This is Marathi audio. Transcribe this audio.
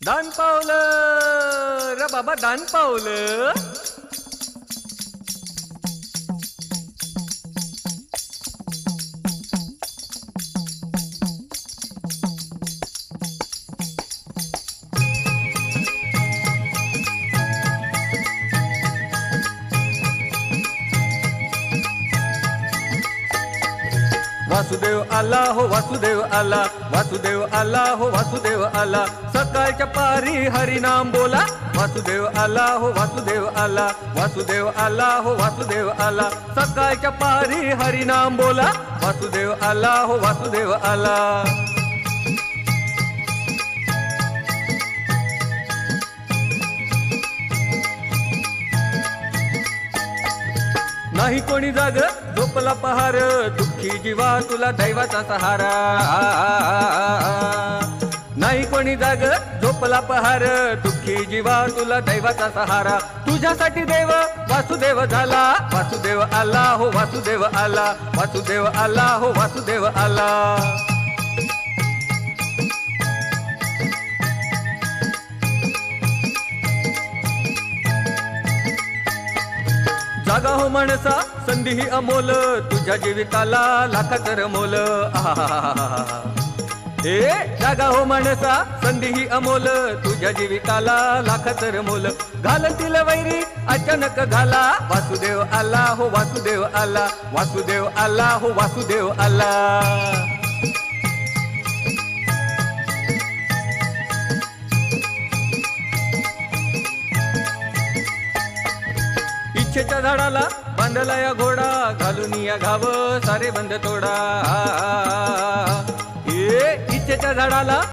दान पावलं र बाबा, दान पावलं. वासुदेव आला हो, वासुदेव आला, वासुदेव आला हो, वासुदेव आला. सकाळच्या पारी हरिनाम बोला. वासुदेव आला हो, वासुदेव आला, वासुदेव आला हो, वासुदेव आला. सकाळच्या पारी हरिनाम बोला. वासुदेव आला हो, वासुदेव आला. नाही कोणी जाग झोपला पहार, दुःखी जीवा तुला दैवाचा सहारा. नाही कोणी जाग झोपला पहार, दुःखी जीवा तुला दैवाचा सहारा. तुझ्यासाठी देव वासुदेव झाला. वासुदेव आला हो, वासुदेव आला, वासुदेव आला हो, वासुदेव आला. जागा हो माणसा, संधी ही अमोल, तुझ्या जीविताला लाखाचं मोल. ए जागा हो माणसा, संधी ही अमोल, तुझ्या जीविताला लाखाचं मोल. घालतील वैरी अचानक घाला. वासुदेव आला हो, वासुदेव आला, वासुदेव आला हो, वासुदेव आला. इच्छेच्या झाडाला बांधला या घोडा, घालून या घाव सारे बंद तोडा. इच्छेच्या झाडाला